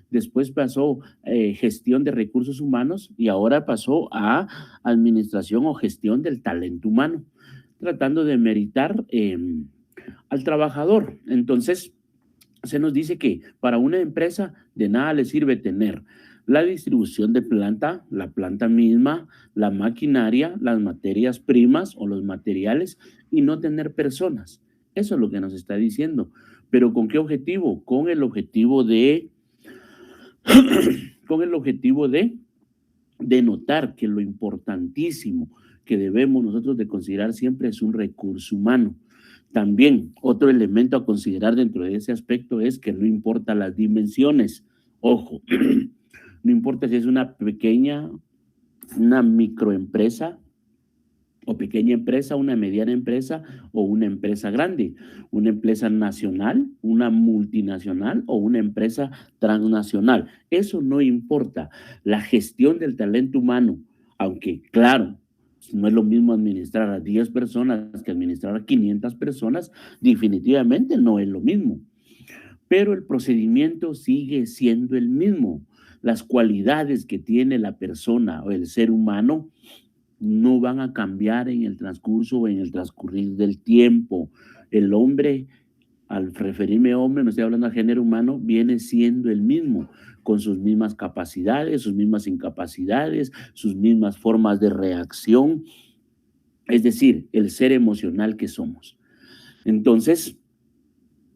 después pasó gestión de recursos humanos y ahora pasó a administración o gestión del talento humano, tratando de meritar al trabajador. Entonces, se nos dice que para una empresa de nada le sirve tener la distribución de planta, la planta misma, la maquinaria, las materias primas o los materiales y no tener personas. Eso es lo que nos está diciendo. Pero ¿con qué objetivo? Con el objetivo de notar que lo importantísimo que debemos nosotros de considerar siempre es un recurso humano. También otro elemento a considerar dentro de ese aspecto es que no importa las dimensiones. Ojo, no importa si es una pequeña, una microempresa o pequeña empresa, una mediana empresa o una empresa grande, una empresa nacional, una multinacional o una empresa transnacional. Eso no importa. La gestión del talento humano, aunque claro, no es lo mismo administrar a 10 personas que administrar a 500 personas, definitivamente no es lo mismo. Pero el procedimiento sigue siendo el mismo. Las cualidades que tiene la persona o el ser humano no van a cambiar en el transcurso o en el transcurrir del tiempo. El hombre, al referirme a hombre, no estoy hablando de género humano, viene siendo el mismo, con sus mismas capacidades, sus mismas incapacidades, sus mismas formas de reacción, es decir, el ser emocional que somos. Entonces,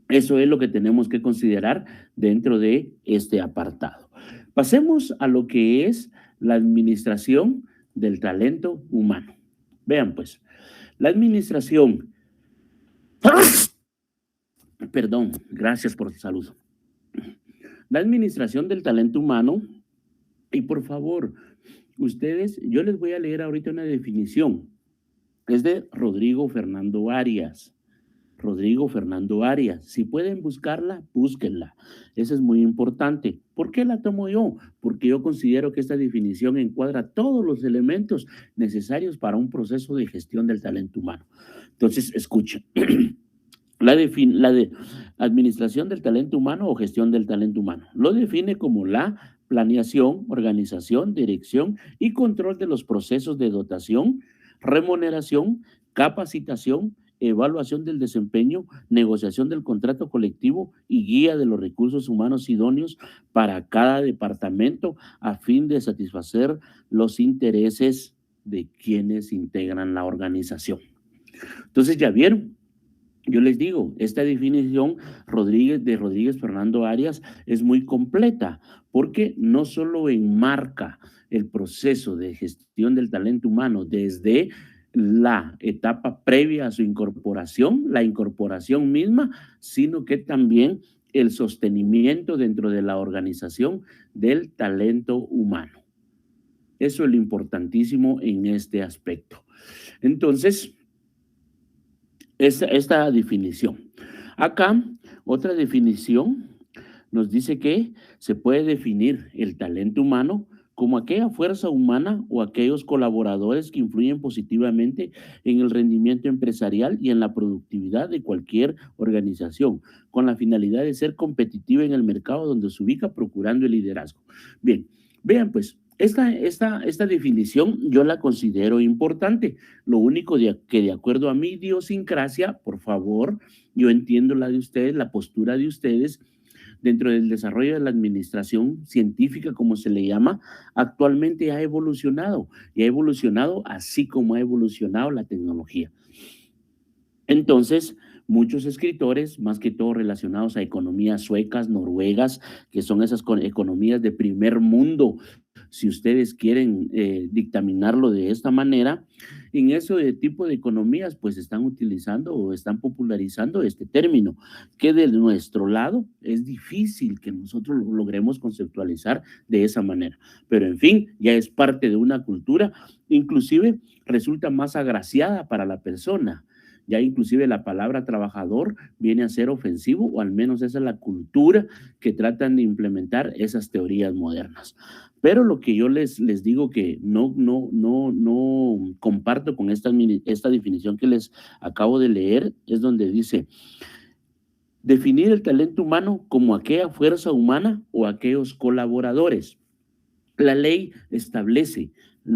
eso es lo que tenemos que considerar dentro de este apartado. Pasemos a lo que es la administración del talento humano. Vean pues, la administración, perdón, gracias por el saludo. La administración del talento humano, y por favor, ustedes, yo les voy a leer ahorita una definición. Es de Rodrigo Fernando Arias. Rodrigo Fernando Arias. Si pueden buscarla, búsquenla. Eso es muy importante. ¿Por qué la tomo yo? Porque yo considero que esta definición encuadra todos los elementos necesarios para un proceso de gestión del talento humano. Entonces, escuchen. La de administración del talento humano o gestión del talento humano. Lo define como la planeación, organización, dirección y control de los procesos de dotación, remuneración, capacitación, evaluación del desempeño, negociación del contrato colectivo y guía de los recursos humanos idóneos para cada departamento a fin de satisfacer los intereses de quienes integran la organización. Entonces, ya vieron, yo les digo, esta definición de Rodríguez Fernando Arias es muy completa porque no solo enmarca el proceso de gestión del talento humano desde la etapa previa a su incorporación, la incorporación misma, sino que también el sostenimiento dentro de la organización del talento humano. Eso es lo importantísimo en este aspecto. Entonces, esta definición. Acá, otra definición nos dice que se puede definir el talento humano como aquella fuerza humana o aquellos colaboradores que influyen positivamente en el rendimiento empresarial y en la productividad de cualquier organización, con la finalidad de ser competitiva en el mercado donde se ubica procurando el liderazgo. Bien, vean pues, esta definición yo la considero importante. Lo único que de acuerdo a mi idiosincrasia, por favor, yo entiendo la de ustedes, la postura de ustedes, dentro del desarrollo de la administración científica, como se le llama, actualmente ha evolucionado y ha evolucionado así como ha evolucionado la tecnología. Entonces, muchos escritores, más que todo relacionados a economías suecas, noruegas, que son esas economías de primer mundo, si ustedes quieren dictaminarlo de esta manera, en ese tipo de economías pues están utilizando o están popularizando este término, que de nuestro lado es difícil que nosotros lo logremos conceptualizar de esa manera. Pero en fin, ya es parte de una cultura, inclusive resulta más agraciada para la persona. Ya inclusive la palabra trabajador viene a ser ofensivo, o al menos esa es la cultura que tratan de implementar esas teorías modernas. Pero lo que yo les digo que no comparto con esta definición que les acabo de leer es donde dice, Definir el talento humano como aquella fuerza humana o aquellos colaboradores. La ley establece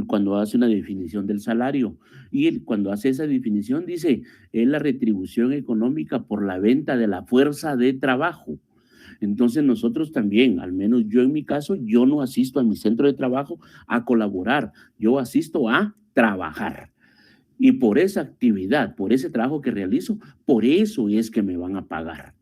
cuando hace una definición del salario y cuando hace esa definición dice es la retribución económica por la venta de la fuerza de trabajo. Entonces nosotros también, al menos yo en mi caso, yo no asisto a mi centro de trabajo a colaborar, yo asisto a trabajar. Y por esa actividad, por ese trabajo que realizo, por eso es que me van a pagar.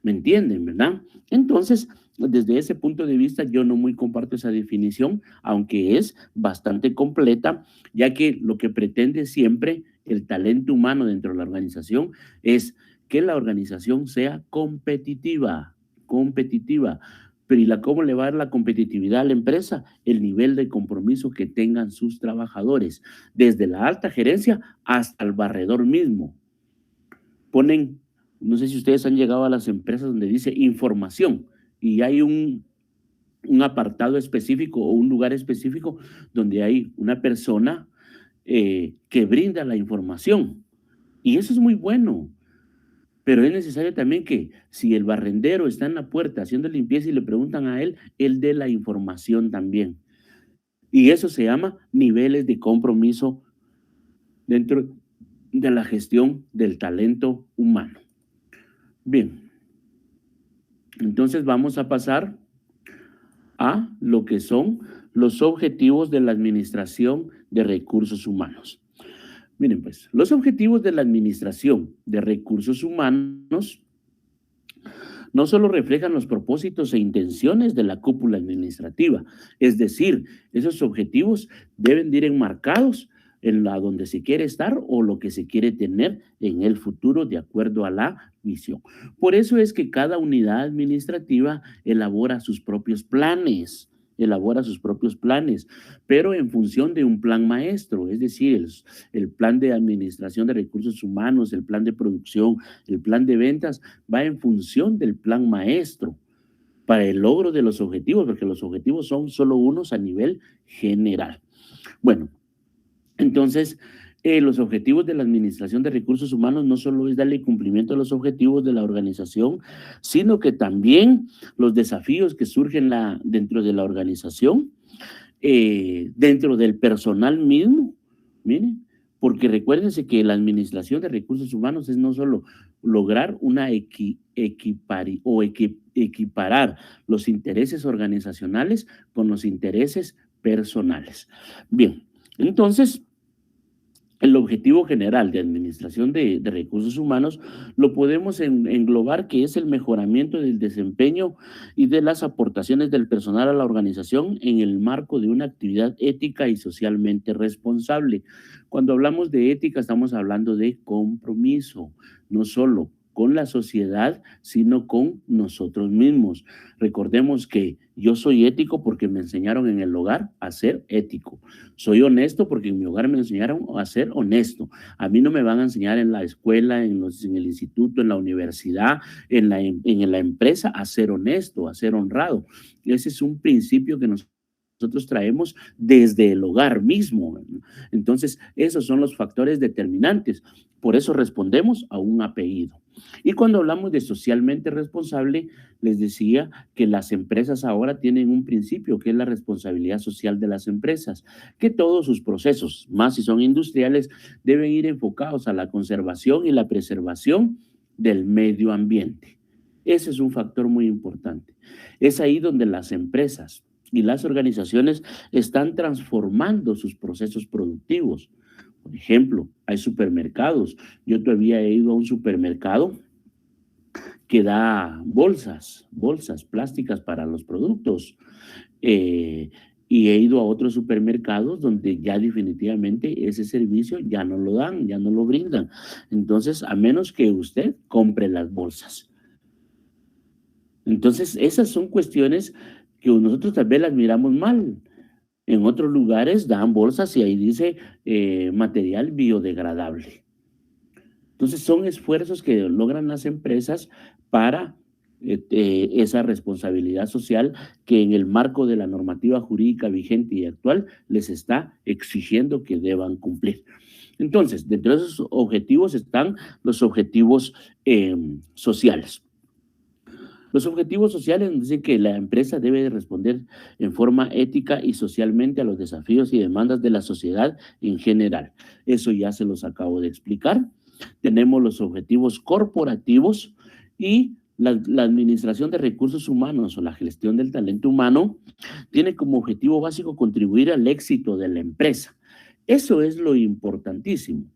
¿Me entienden, verdad? Entonces, desde ese punto de vista, yo no muy comparto esa definición, aunque es bastante completa, ya que lo que pretende siempre el talento humano dentro de la organización es que la organización sea competitiva, competitiva. Pero ¿y cómo le va a dar la competitividad a la empresa? El nivel de compromiso que tengan sus trabajadores, desde la alta gerencia hasta el barredor mismo. Ponen, no sé si ustedes han llegado a las empresas donde dice información y hay un apartado específico o un lugar específico donde hay una persona que brinda la información. Y eso es muy bueno, pero es necesario también que si el barrendero está en la puerta haciendo limpieza y le preguntan a él, él dé la información también. Y eso se llama niveles de compromiso dentro de la gestión del talento humano. Bien, entonces vamos a pasar a lo que son los objetivos de la Administración de Recursos Humanos. Miren, pues, los objetivos de la Administración de Recursos Humanos no solo reflejan los propósitos e intenciones de la cúpula administrativa, es decir, esos objetivos deben de ir enmarcados en la donde se quiere estar o lo que se quiere tener en el futuro de acuerdo a la misión. Por eso es que cada unidad administrativa elabora sus propios planes, pero en función de un plan maestro, es decir, el plan de administración de recursos humanos, el plan de producción, el plan de ventas, va en función del plan maestro para el logro de los objetivos, porque los objetivos son solo unos a nivel general. Bueno, entonces, los objetivos de la Administración de Recursos Humanos no solo es darle cumplimiento a los objetivos de la organización, sino que también los desafíos que surgen dentro de la organización, dentro del personal mismo, miren, porque recuérdense que la Administración de Recursos Humanos es no solo lograr una equiparar los intereses organizacionales con los intereses personales. Bien, entonces, el objetivo general de administración de recursos humanos lo podemos englobar que es el mejoramiento del desempeño y de las aportaciones del personal a la organización en el marco de una actividad ética y socialmente responsable. Cuando hablamos de ética estamos hablando de compromiso, no solo con la sociedad, sino con nosotros mismos. Recordemos que yo soy ético porque me enseñaron en el hogar a ser ético. Soy honesto porque en mi hogar me enseñaron a ser honesto. A mí no me van a enseñar en la escuela, en el instituto, en la universidad, en la empresa a ser honesto, a ser honrado. Ese es un principio que nosotros traemos desde el hogar mismo. Entonces, esos son los factores determinantes. Por eso respondemos a un apellido. Y cuando hablamos de socialmente responsable, les decía que las empresas ahora tienen un principio que es la responsabilidad social de las empresas, que todos sus procesos, más si son industriales, deben ir enfocados a la conservación y la preservación del medio ambiente. Ese es un factor muy importante. Es ahí donde las empresas y las organizaciones están transformando sus procesos productivos. Por ejemplo, hay supermercados. Yo todavía he ido a un supermercado que da bolsas plásticas para los productos. Eh, y he ido a otros supermercados donde ya definitivamente ese servicio ya no lo dan, ya no lo brindan. Entonces, a menos que usted compre las bolsas. Entonces, esas son cuestiones que nosotros tal vez las miramos mal. En otros lugares dan bolsas y ahí dice material biodegradable. Entonces son esfuerzos que logran las empresas para esa responsabilidad social que en el marco de la normativa jurídica vigente y actual les está exigiendo que deban cumplir. Entonces, dentro de esos objetivos están los objetivos sociales. Los objetivos sociales nos dicen que la empresa debe de responder en forma ética y socialmente a los desafíos y demandas de la sociedad en general. Eso ya se los acabo de explicar. Tenemos los objetivos corporativos y la administración de recursos humanos o la gestión del talento humano tiene como objetivo básico contribuir al éxito de la empresa. Eso es lo importantísimo.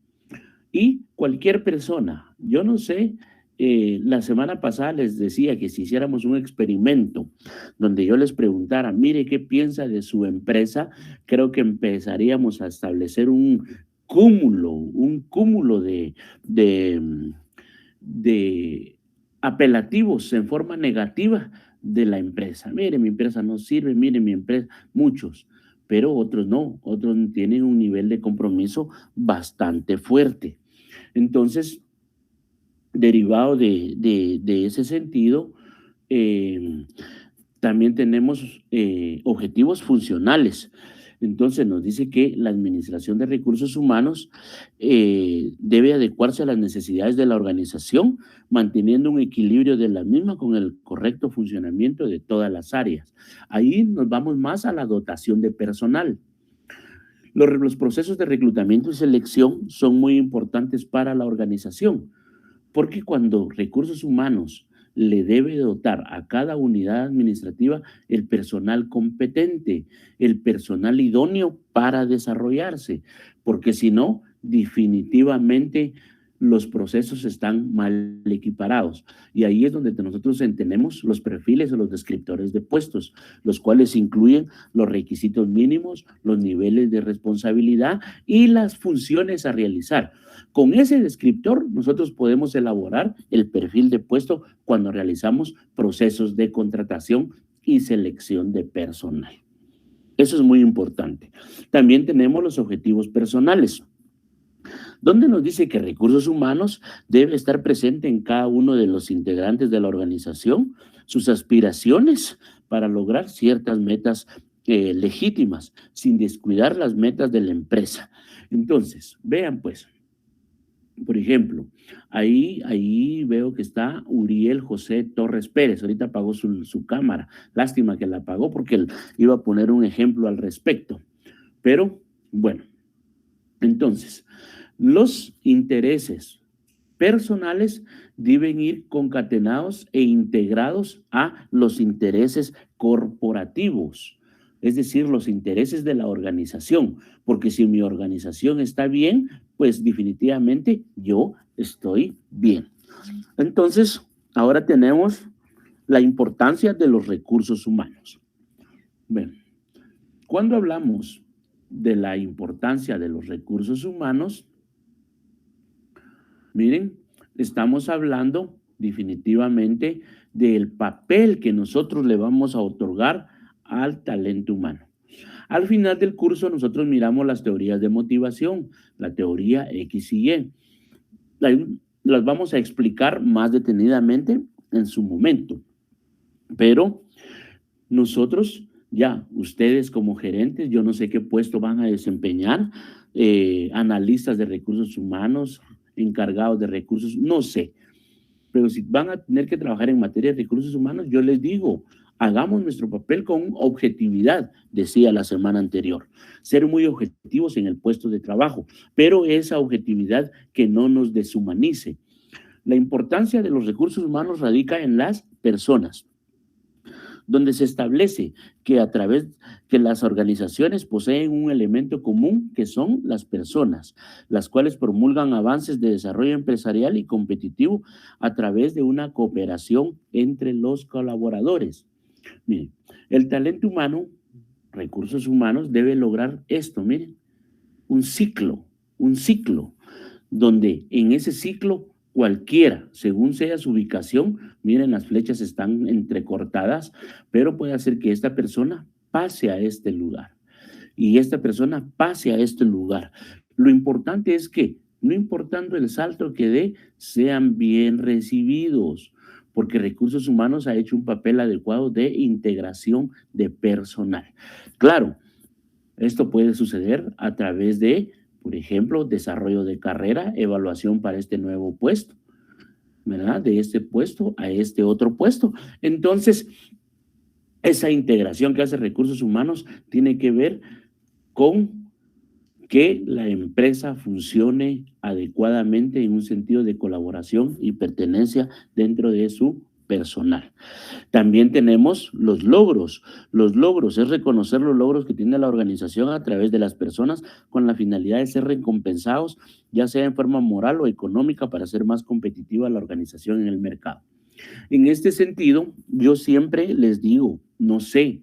Y cualquier persona, yo no sé, la semana pasada les decía que si hiciéramos un experimento donde yo les preguntara, mire, ¿qué piensa de su empresa? Creo que empezaríamos a establecer un cúmulo de apelativos en forma negativa de la empresa. Mire, mi empresa no sirve, mire, mi empresa, muchos, pero otros no, otros tienen un nivel de compromiso bastante fuerte. Entonces, derivado de ese sentido, eh, también tenemos objetivos funcionales. Entonces nos dice que la administración de recursos humanos debe adecuarse a las necesidades de la organización, manteniendo un equilibrio de la misma con el correcto funcionamiento de todas las áreas. Ahí nos vamos más a la dotación de personal. Los procesos de reclutamiento y selección son muy importantes para la organización, porque cuando recursos humanos le debe dotar a cada unidad administrativa el personal competente, el personal idóneo para desarrollarse, porque si no, definitivamente los procesos están mal equiparados. Y ahí es donde nosotros entendemos los perfiles o los descriptores de puestos, los cuales incluyen los requisitos mínimos, los niveles de responsabilidad y las funciones a realizar. Con ese descriptor nosotros podemos elaborar el perfil de puesto cuando realizamos procesos de contratación y selección de personal. Eso es muy importante. También tenemos los objetivos personales, donde nos dice que recursos humanos debe estar presente en cada uno de los integrantes de la organización, sus aspiraciones para lograr ciertas metas legítimas, sin descuidar las metas de la empresa. Entonces, vean pues, por ejemplo, ahí veo que está Uriel José Torres Pérez. Ahorita apagó su cámara. Lástima que la apagó porque él iba a poner un ejemplo al respecto. Pero, bueno, entonces, los intereses personales deben ir concatenados e integrados a los intereses corporativos, es decir, los intereses de la organización, porque si mi organización está bien, pues definitivamente yo estoy bien. Entonces, ahora tenemos la importancia de los recursos humanos. Bueno, cuando hablamos de la importancia de los recursos humanos, miren, estamos hablando definitivamente del papel que nosotros le vamos a otorgar al talento humano. Al final del curso nosotros miramos las teorías de motivación, la teoría X y Y. Las vamos a explicar más detenidamente en su momento, pero nosotros ya, ustedes como gerentes, yo no sé qué puesto van a desempeñar, analistas de recursos humanos, encargados de recursos, no sé, pero si van a tener que trabajar en materia de recursos humanos, yo les digo, hagamos nuestro papel con objetividad, decía la semana anterior, ser muy objetivos en el puesto de trabajo, pero esa objetividad que no nos deshumanice. La importancia de los recursos humanos radica en las personas, donde se establece que a través que las organizaciones poseen un elemento común que son las personas, las cuales promulgan avances de desarrollo empresarial y competitivo a través de una cooperación entre los colaboradores. Miren, el talento humano, recursos humanos, debe lograr esto, miren, un ciclo, donde en ese ciclo cualquiera, según sea su ubicación, miren, las flechas están entrecortadas, pero puede hacer que esta persona pase a este lugar y esta persona pase a este lugar. Lo importante es que, no importando el salto que dé, sean bien recibidos, porque recursos humanos ha hecho un papel adecuado de integración de personal. Claro, esto puede suceder a través de Por ejemplo, desarrollo de carrera, evaluación para este nuevo puesto, ¿verdad? De este puesto a este otro puesto. Entonces, esa integración que hace recursos humanos tiene que ver con que la empresa funcione adecuadamente en un sentido de colaboración y pertenencia dentro de su personal. También tenemos los logros. Los logros es reconocer los logros que tiene la organización a través de las personas con la finalidad de ser recompensados, ya sea en forma moral o económica, para ser más competitiva la organización en el mercado. En este sentido, yo siempre les digo, no sé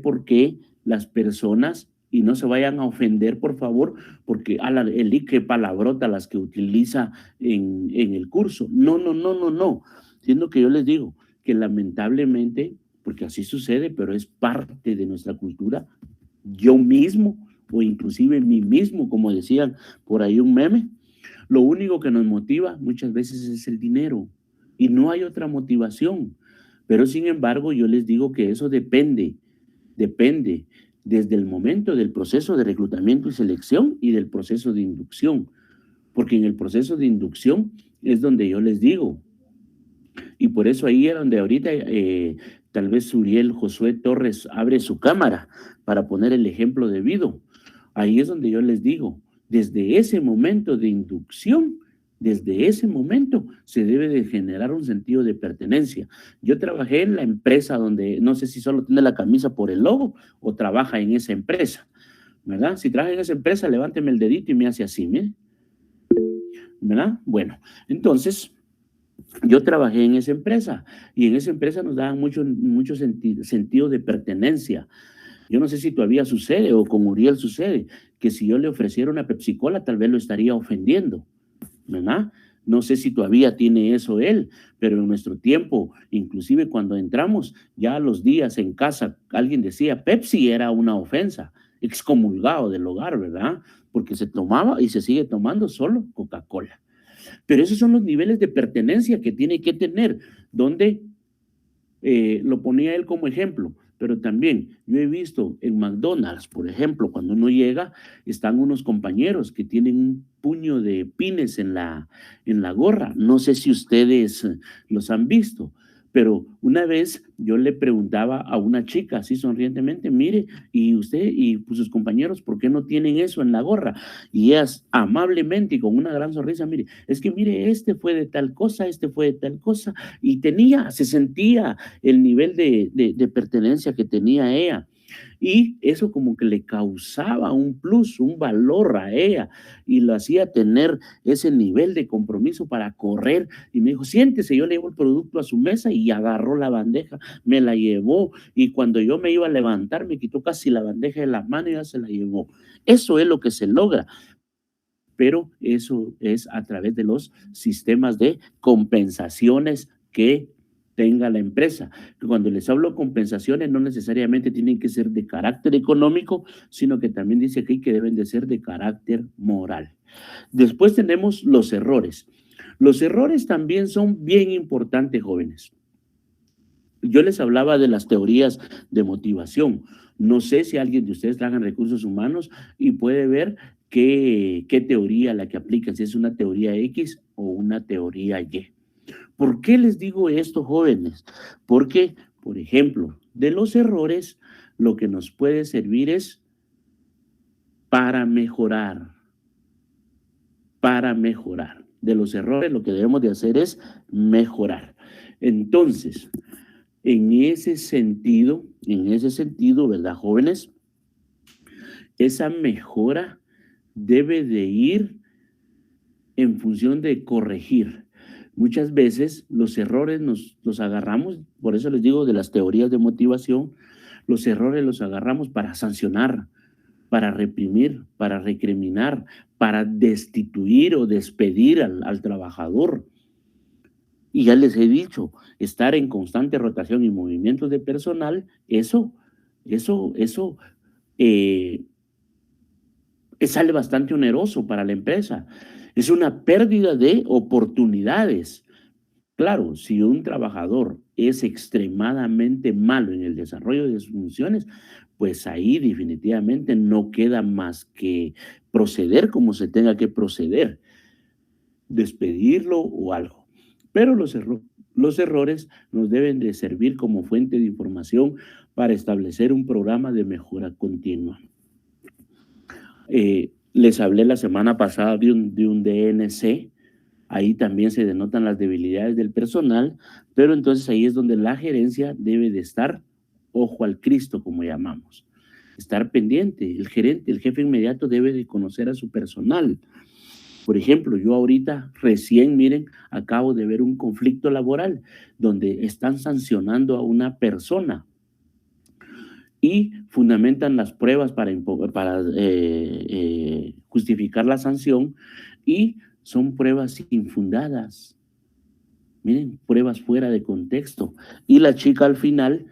por qué las personas, y no se vayan a ofender, por favor, porque qué palabrota las que utiliza en el curso. No, no, no, no, no. Siendo que yo les digo que lamentablemente, porque así sucede, pero es parte de nuestra cultura, yo mismo, o inclusive mí mismo, como decían por ahí un meme, lo único que nos motiva muchas veces es el dinero y no hay otra motivación. Pero sin embargo, yo les digo que eso depende desde el momento del proceso de reclutamiento y selección y del proceso de inducción, porque en el proceso de inducción es donde yo les digo, y por eso ahí es donde ahorita tal vez Uriel Josué Torres abre su cámara para poner el ejemplo debido. Ahí es donde yo les digo, desde ese momento de inducción, desde ese momento se debe de generar un sentido de pertenencia. Yo trabajé en la empresa donde, no sé si solo tiene la camisa por el logo o trabaja en esa empresa, ¿verdad? Si trabaja en esa empresa, levánteme el dedito y me hace así, ¿me? ¿Verdad? Bueno, entonces yo trabajé en esa empresa y en esa empresa nos daban mucho sentido de pertenencia. Yo no sé si todavía sucede o con Uriel sucede, que si yo le ofreciera una Pepsi Cola tal vez lo estaría ofendiendo, ¿verdad? No sé si todavía tiene eso él, pero en nuestro tiempo, inclusive cuando entramos, ya a los días en casa, alguien decía Pepsi era una ofensa, excomulgado del hogar, ¿verdad? Porque se tomaba y se sigue tomando solo Coca-Cola. Pero esos son los niveles de pertenencia que tiene que tener, donde lo ponía él como ejemplo, pero también yo he visto en McDonald's, por ejemplo, cuando uno llega, están unos compañeros que tienen un puño de pines en la gorra. No sé si ustedes los han visto, pero una vez yo le preguntaba a una chica así sonrientemente, mire, y usted y pues, sus compañeros, ¿por qué no tienen eso en la gorra? Y ellas amablemente y con una gran sonrisa, mire, es que mire, este fue de tal cosa, este fue de tal cosa, y se sentía el nivel de pertenencia que tenía ella. Y eso como que le causaba un plus, un valor a ella y lo hacía tener ese nivel de compromiso para correr. Y me dijo, siéntese, yo le llevo el producto a su mesa y agarró la bandeja, me la llevó y cuando yo me iba a levantar me quitó casi la bandeja de las manos y ya se la llevó. Eso es lo que se logra, pero eso es a través de los sistemas de compensaciones que tenga la empresa. Cuando les hablo compensaciones, no necesariamente tienen que ser de carácter económico, sino que también dice aquí que deben de ser de carácter moral. Después tenemos los errores. Los errores también son bien importantes, jóvenes. Yo les hablaba de las teorías de motivación. No sé si alguien de ustedes trabaja en recursos humanos y puede ver qué teoría la que aplican, si es una teoría X o una teoría Y. ¿Por qué les digo esto, jóvenes? Porque, por ejemplo, de los errores, lo que nos puede servir es para mejorar, para mejorar. De los errores, lo que debemos de hacer es mejorar. Entonces, en ese sentido, ¿verdad, jóvenes? Esa mejora debe de ir en función de corregir. Muchas veces los errores los agarramos, por eso les digo de las teorías de motivación, los errores los agarramos para sancionar, para reprimir, para recriminar, para destituir o despedir al trabajador. Y ya les he dicho, estar en constante rotación y movimientos de personal, eso eh, sale bastante oneroso para la empresa. Es una pérdida de oportunidades. Claro, si un trabajador es extremadamente malo en el desarrollo de sus funciones, pues ahí definitivamente no queda más que proceder como se tenga que proceder, despedirlo o algo. Pero los errores nos deben de servir como fuente de información para establecer un programa de mejora continua. Les hablé la semana pasada de un DNC. Ahí también se denotan las debilidades del personal, pero entonces ahí es donde la gerencia debe de estar ojo al Cristo, como llamamos. Estar pendiente. El gerente, el jefe inmediato debe de conocer a su personal. Por ejemplo, yo ahorita recién, miren, acabo de ver un conflicto laboral donde están sancionando a una persona y fundamentan las pruebas para justificar la sanción y son pruebas infundadas. Miren, pruebas fuera de contexto. Y la chica al final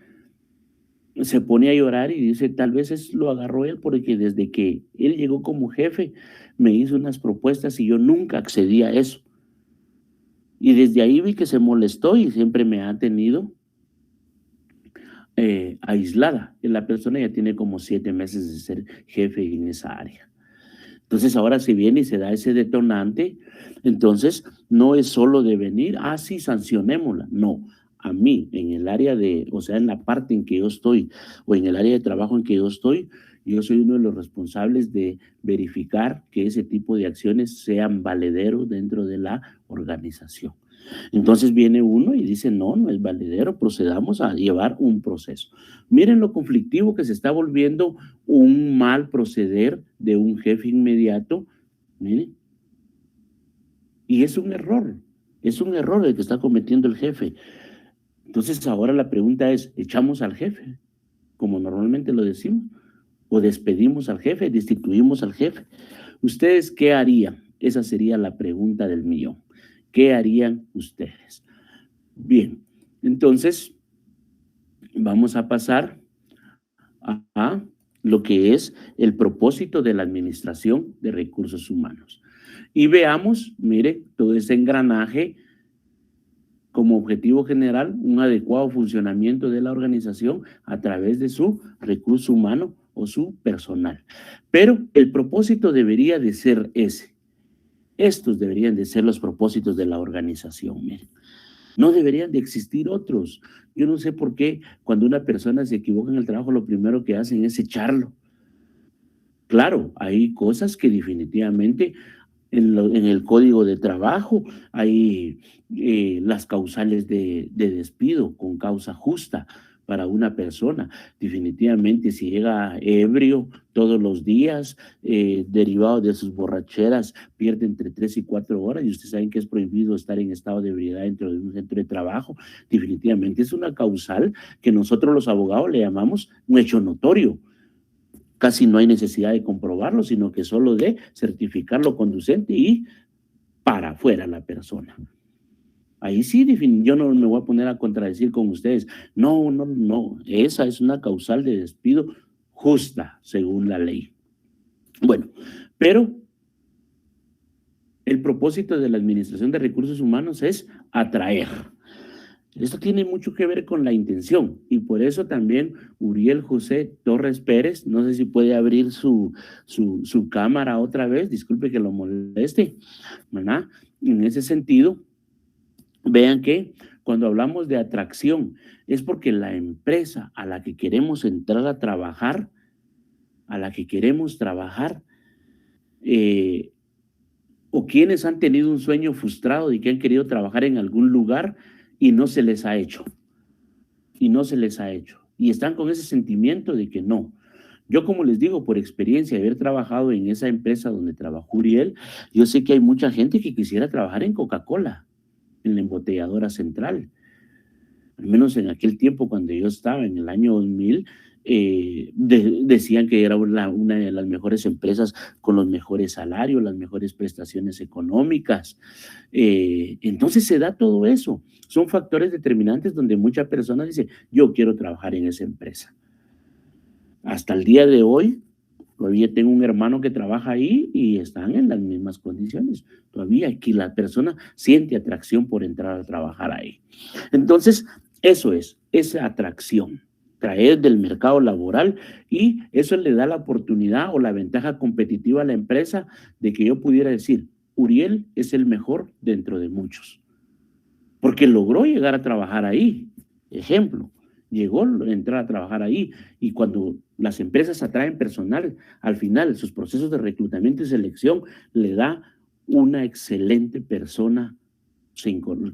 se pone a llorar y dice, tal vez lo agarró él porque desde que él llegó como jefe me hizo unas propuestas y yo nunca accedí a eso. Y desde ahí vi que se molestó y siempre me ha tenido aislada. La persona ya tiene como 7 meses de ser jefe en esa área. Entonces ahora si viene y se da ese detonante, entonces no es solo de venir, sí, sancionémosla. No, a mí en el área o sea, en la parte en que yo estoy o en el área de trabajo en que yo estoy, yo soy uno de los responsables de verificar que ese tipo de acciones sean valederos dentro de la organización. Entonces viene uno y dice, no, no es valedero, procedamos a llevar un proceso. Miren lo conflictivo que se está volviendo un mal proceder de un jefe inmediato, miren, y es un error el que está cometiendo el jefe. Entonces ahora la pregunta es, ¿echamos al jefe, como normalmente lo decimos? ¿O despedimos al jefe, destituimos al jefe? ¿Ustedes qué harían? Esa sería la pregunta del millón. ¿Qué harían ustedes? Bien, entonces vamos a pasar a lo que es el propósito de la administración de recursos humanos. Y veamos, mire, todo ese engranaje como objetivo general, un adecuado funcionamiento de la organización a través de su recurso humano o su personal. Pero el propósito debería de ser ese. Estos deberían de ser los propósitos de la organización, miren. No deberían de existir otros. Yo no sé por qué cuando una persona se equivoca en el trabajo, lo primero que hacen es echarlo. Claro, hay cosas que definitivamente en el código de trabajo hay las causales de despido con causa justa para una persona. Definitivamente, si llega ebrio todos los días, derivado de sus borracheras, pierde entre 3 y 4 horas, y ustedes saben que es prohibido estar en estado de ebriedad dentro de un centro de trabajo, definitivamente es una causal que nosotros los abogados le llamamos un hecho notorio. Casi no hay necesidad de comprobarlo, sino que solo de certificarlo conducente y para afuera la persona. Ahí sí, yo no me voy a poner a contradecir con ustedes. No, no, no. Esa es una causal de despido justa, según la ley. Bueno, pero el propósito de la Administración de Recursos Humanos es atraer. Esto tiene mucho que ver con la intención y por eso también Uriel José Torres Pérez, no sé si puede abrir su cámara otra vez, disculpe que lo moleste, ¿verdad? En ese sentido, vean que cuando hablamos de atracción es porque la empresa a la que queremos entrar a trabajar, o quienes han tenido un sueño frustrado y que han querido trabajar en algún lugar y no se les ha hecho. Y están con ese sentimiento de que no. Yo, como les digo, por experiencia de haber trabajado en esa empresa donde trabajó Uriel, yo sé que hay mucha gente que quisiera trabajar en Coca-Cola, en la embotelladora central. Al menos en aquel tiempo cuando yo estaba, en el año 2000, decían que era una de las mejores empresas con los mejores salarios, las mejores prestaciones económicas. Entonces se da todo eso. Son factores determinantes donde muchas personas dicen, yo quiero trabajar en esa empresa. Hasta el día de hoy, todavía tengo un hermano que trabaja ahí y están en las mismas condiciones. Todavía aquí la persona siente atracción por entrar a trabajar ahí. Entonces, eso es esa atracción. traer del mercado laboral y eso le da la oportunidad o la ventaja competitiva a la empresa de que yo pudiera decir, Uriel es el mejor dentro de muchos, porque logró llegar a trabajar ahí. Ejemplo, llegó a entrar a trabajar ahí y cuando las empresas atraen personal, al final sus procesos de reclutamiento y selección le da una excelente persona,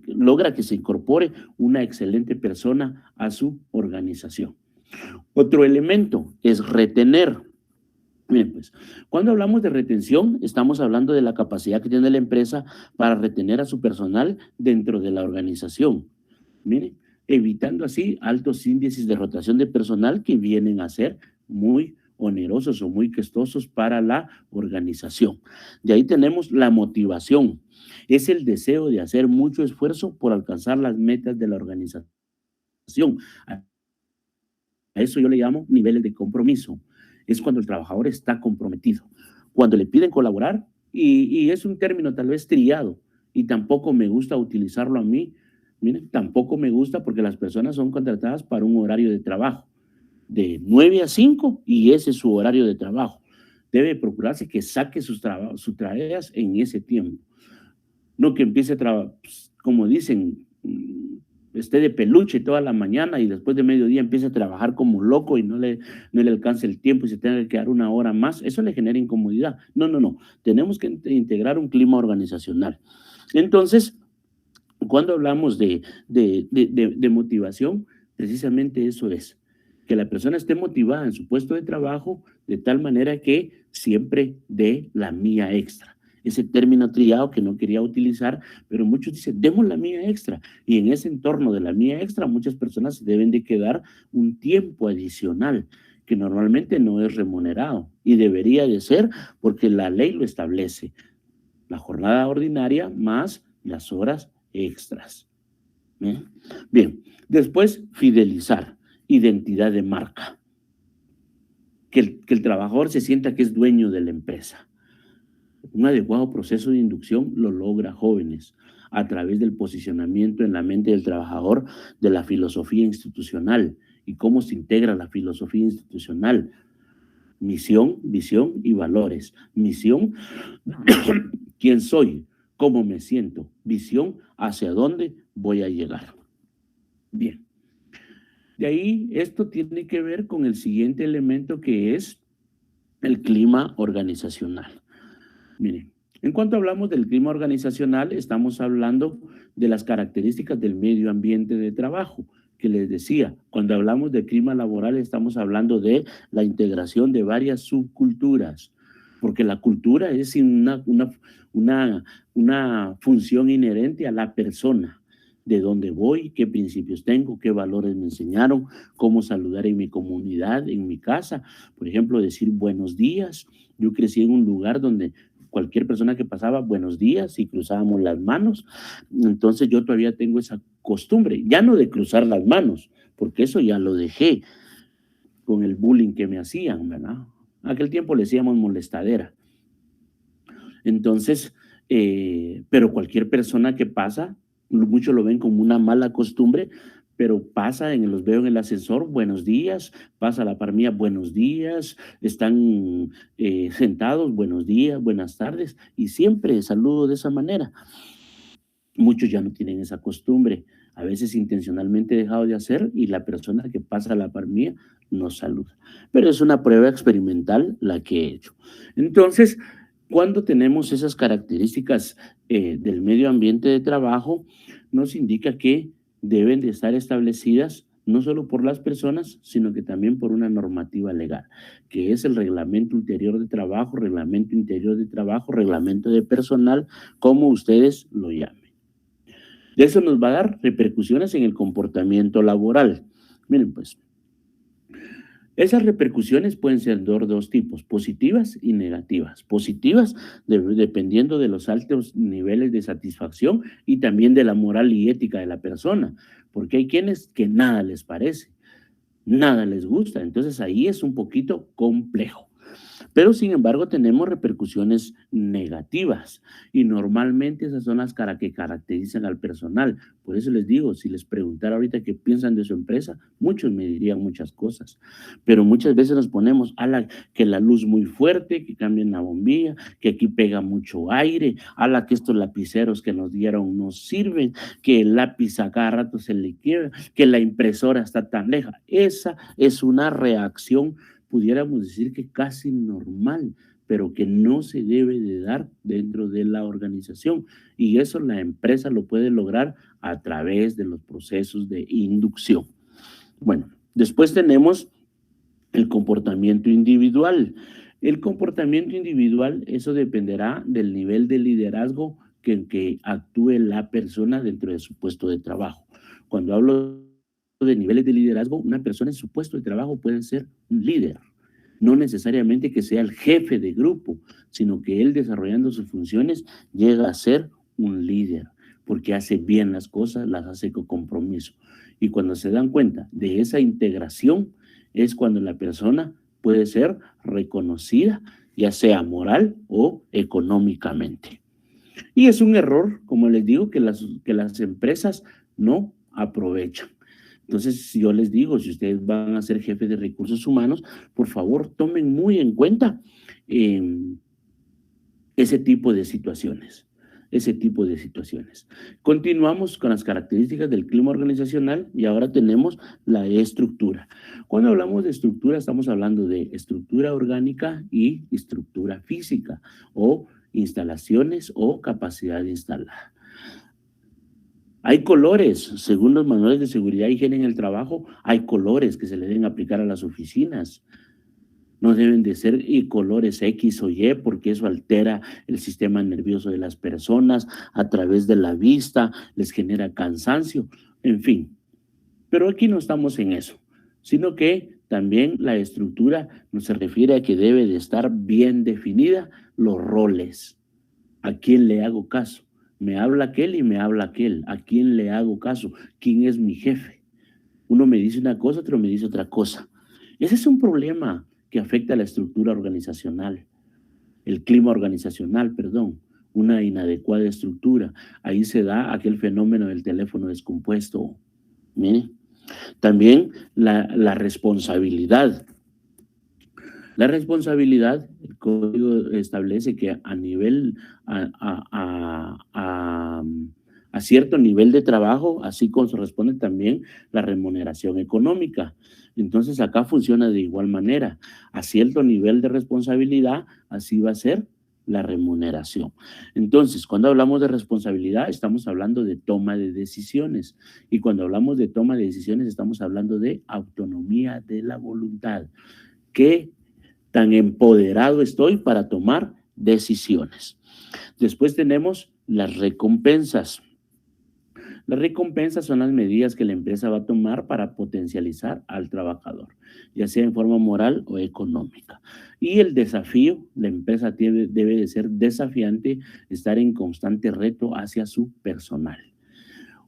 logra que se incorpore una excelente persona a su organización. Otro elemento es retener. Bien, pues, cuando hablamos de retención, estamos hablando de la capacidad que tiene la empresa para retener a su personal dentro de la organización. Miren, evitando así altos índices de rotación de personal que vienen a ser muy onerosos o muy costosos para la organización. De ahí tenemos la motivación. Es el deseo de hacer mucho esfuerzo por alcanzar las metas de la organización. A eso yo le llamo niveles de compromiso. Es cuando el trabajador está comprometido. Cuando le piden colaborar, y es un término tal vez trillado, y tampoco me gusta utilizarlo a mí, miren, tampoco me gusta porque las personas son contratadas para un horario de trabajo, de 9 a 5, y ese es su horario de trabajo. Debe procurarse que saque sus tareas en ese tiempo. No que empiece a trabajar, como dicen, esté de peluche toda la mañana y después de mediodía empiece a trabajar como loco y no le alcance el tiempo y se tenga que quedar una hora más, eso le genera incomodidad. No, no, no. Tenemos que integrar un clima organizacional. Entonces, cuando hablamos de motivación, precisamente eso es, que la persona esté motivada en su puesto de trabajo de tal manera que siempre dé la mía extra. Ese término trillado que no quería utilizar, pero muchos dicen, demos la mía extra. Y en ese entorno de la mía extra, muchas personas deben de quedar un tiempo adicional que normalmente no es remunerado y debería de ser porque la ley lo establece. La jornada ordinaria más las horas extras. Bien, después fidelizar, identidad de marca, que el trabajador se sienta que es dueño de la empresa. Un adecuado proceso de inducción lo logra jóvenes a través del posicionamiento en la mente del trabajador de la filosofía institucional y cómo se integra la filosofía institucional. Misión, visión y valores. Misión, quién soy, cómo me siento. Visión, hacia dónde voy a llegar. Bien. De ahí, esto tiene que ver con el siguiente elemento que es el clima organizacional. Miren, en cuanto hablamos del clima organizacional, estamos hablando de las características del medio ambiente de trabajo, que les decía, cuando hablamos de clima laboral estamos hablando de la integración de varias subculturas, porque la cultura es una función inherente a la persona, de dónde voy, qué principios tengo, qué valores me enseñaron, cómo saludar en mi comunidad, en mi casa. Por ejemplo, decir buenos días. Yo crecí en un lugar donde cualquier persona que pasaba, buenos días, y cruzábamos las manos. Entonces yo todavía tengo esa costumbre, ya no de cruzar las manos, porque eso ya lo dejé con el bullying que me hacían, ¿verdad? Aquel tiempo le decíamos molestadera. Entonces, pero cualquier persona que pasa, muchos lo ven como una mala costumbre, pero pasa, los veo en el ascensor, buenos días, pasa a la par mía, buenos días, están sentados, buenos días, buenas tardes, y siempre saludo de esa manera. Muchos ya no tienen esa costumbre, a veces intencionalmente he dejado de hacer y la persona que pasa a la par mía no saluda. Pero es una prueba experimental la que he hecho. Entonces, cuando tenemos esas características del medio ambiente de trabajo, nos indica que deben de estar establecidas no solo por las personas, sino que también por una normativa legal, que es el reglamento interior de trabajo, reglamento de personal, como ustedes lo llamen. De eso nos va a dar repercusiones en el comportamiento laboral. Miren, pues, esas repercusiones pueden ser de dos tipos, positivas y negativas. Positivas, dependiendo de los altos niveles de satisfacción y también de la moral y ética de la persona, porque hay quienes que nada les parece, nada les gusta, entonces ahí es un poquito complejo. Pero sin embargo tenemos repercusiones negativas y normalmente esas son las que caracterizan al personal. Por eso les digo, si les preguntara ahorita qué piensan de su empresa, muchos me dirían muchas cosas, pero muchas veces nos ponemos que la luz muy fuerte, que cambien la bombilla, que aquí pega mucho aire, que estos lapiceros que nos dieron no sirven, que el lápiz a cada rato se le quiebra, que la impresora está tan lejos. Esa es una reacción, pudiéramos decir que casi normal, pero que no se debe de dar dentro de la organización. Y eso la empresa lo puede lograr a través de los procesos de inducción. Bueno, después tenemos el comportamiento individual. El comportamiento individual, eso dependerá del nivel de liderazgo que actúe la persona dentro de su puesto de trabajo. Cuando hablo de niveles de liderazgo, una persona en su puesto de trabajo puede ser un líder. No necesariamente que sea el jefe de grupo, sino que él desarrollando sus funciones llega a ser un líder, porque hace bien las cosas, las hace con compromiso. Y cuando se dan cuenta de esa integración, es cuando la persona puede ser reconocida, ya sea moral o económicamente. Y es un error, como les digo, que las empresas no aprovechan. Entonces, yo les digo, si ustedes van a ser jefes de recursos humanos, por favor, tomen muy en cuenta eh, ese tipo de situaciones. Ese tipo de situaciones. Continuamos con las características del clima organizacional y ahora tenemos la estructura. Cuando hablamos de estructura, estamos hablando de estructura orgánica y estructura física o instalaciones o capacidad instalada. Hay colores, según los manuales de seguridad y higiene en el trabajo, hay colores que se le deben aplicar a las oficinas. No deben de ser colores X o Y porque eso altera el sistema nervioso de las personas a través de la vista, les genera cansancio, en fin. Pero aquí no estamos en eso, sino que también la estructura nos se refiere a que debe de estar bien definida los roles. ¿A quién le hago caso? Me habla aquel y me habla aquel. ¿A quién le hago caso? ¿Quién es mi jefe? Uno me dice una cosa, otro me dice otra cosa. Ese es un problema que afecta a la estructura organizacional, el clima organizacional, perdón, una inadecuada estructura. Ahí se da aquel fenómeno del teléfono descompuesto. ¿Mire? También la responsabilidad. La responsabilidad, el código establece que a nivel, a cierto nivel de trabajo, así corresponde también la remuneración económica. Entonces acá funciona de igual manera. A cierto nivel de responsabilidad, así va a ser la remuneración. Entonces, cuando hablamos de responsabilidad, estamos hablando de toma de decisiones. Y cuando hablamos de toma de decisiones, estamos hablando de autonomía de la voluntad. ¿Qué tan empoderado estoy para tomar decisiones? Después tenemos las recompensas. Las recompensas son las medidas que la empresa va a tomar para potencializar al trabajador, ya sea en forma moral o económica. Y el desafío, la empresa debe de ser desafiante, estar en constante reto hacia su personal.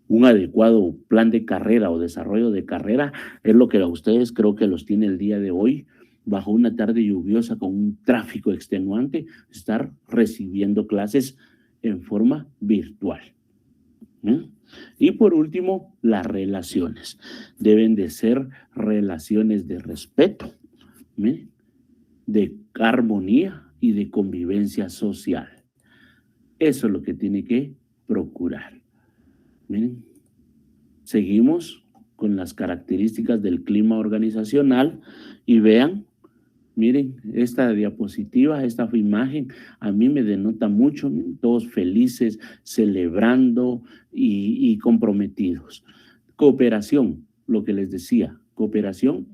Un adecuado plan de carrera o desarrollo de carrera es lo que a ustedes creo que los tiene el día de hoy, bajo una tarde lluviosa con un tráfico extenuante, estar recibiendo clases en forma virtual. Y por último, las relaciones. Deben de ser relaciones de respeto, de armonía y de convivencia social. Eso es lo que tiene que procurar. Miren, seguimos con las características del clima organizacional y vean, miren, esta diapositiva, esta imagen, a mí me denota mucho, todos felices, celebrando y comprometidos. Cooperación, lo que les decía, cooperación,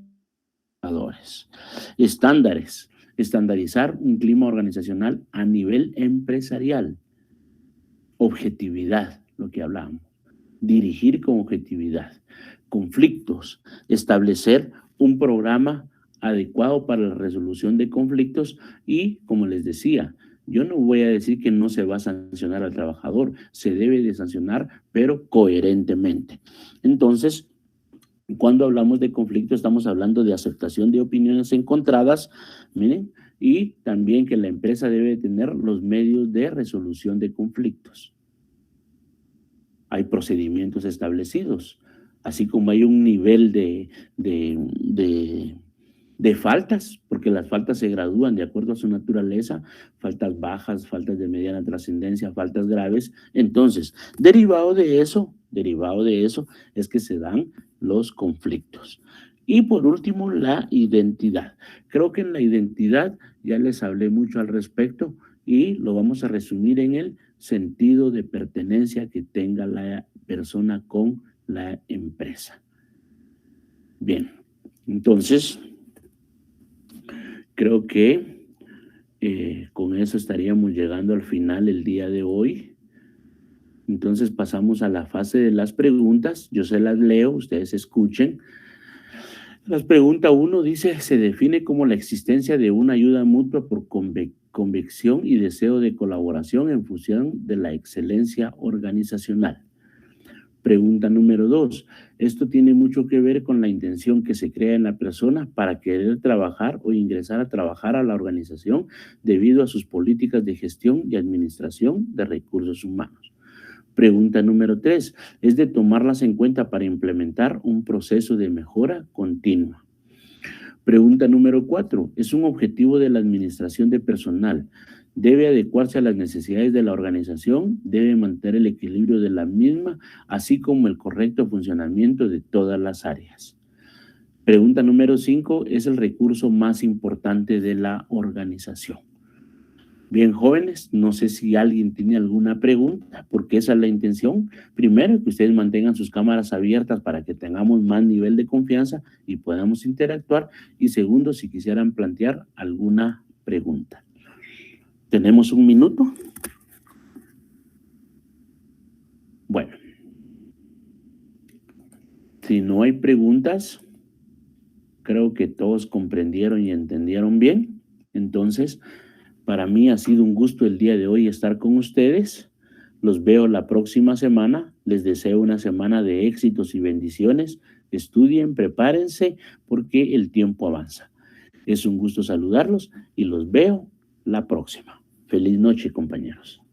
estándares, estandarizar un clima organizacional a nivel empresarial, objetividad, lo que hablamos, dirigir con objetividad, conflictos, establecer un programa adecuado para la resolución de conflictos y, como les decía, yo no voy a decir que no se va a sancionar al trabajador, se debe de sancionar, pero coherentemente. Entonces, cuando hablamos de conflicto, estamos hablando de aceptación de opiniones encontradas, miren, y también que la empresa debe tener los medios de resolución de conflictos. Hay procedimientos establecidos, así como hay un nivel de, de, de faltas, porque las faltas se gradúan de acuerdo a su naturaleza, faltas bajas, faltas de mediana trascendencia, faltas graves. Entonces, derivado de eso es que se dan los conflictos. Y por último, la identidad. Creo que en la identidad ya les hablé mucho al respecto y lo vamos a resumir en el sentido de pertenencia que tenga la persona con la empresa. Bien, entonces creo que con eso estaríamos llegando al final el día de hoy. Entonces pasamos a la fase de las preguntas. Yo se las leo, ustedes escuchen. La pregunta 1 dice, se define como la existencia de una ayuda mutua por convicción y deseo de colaboración en función de la excelencia organizacional. Pregunta número 2. Esto tiene mucho que ver con la intención que se crea en la persona para querer trabajar o ingresar a trabajar a la organización debido a sus políticas de gestión y administración de recursos humanos. Pregunta número 3. Es de tomarlas en cuenta para implementar un proceso de mejora continua. Pregunta número 4. Es un objetivo de la administración de personal. Debe adecuarse a las necesidades de la organización, debe mantener el equilibrio de la misma, así como el correcto funcionamiento de todas las áreas. Pregunta número 5. Es el recurso más importante de la organización. Bien, jóvenes, no sé si alguien tiene alguna pregunta, porque esa es la intención. Primero, que ustedes mantengan sus cámaras abiertas para que tengamos más nivel de confianza y podamos interactuar. Y segundo, si quisieran plantear alguna pregunta. ¿Tenemos un minuto? Bueno, si no hay preguntas, creo que todos comprendieron y entendieron bien. Entonces, para mí ha sido un gusto el día de hoy estar con ustedes. Los veo la próxima semana. Les deseo una semana de éxitos y bendiciones. Estudien, prepárense, porque el tiempo avanza. Es un gusto saludarlos y los veo la próxima. Feliz noche, compañeros.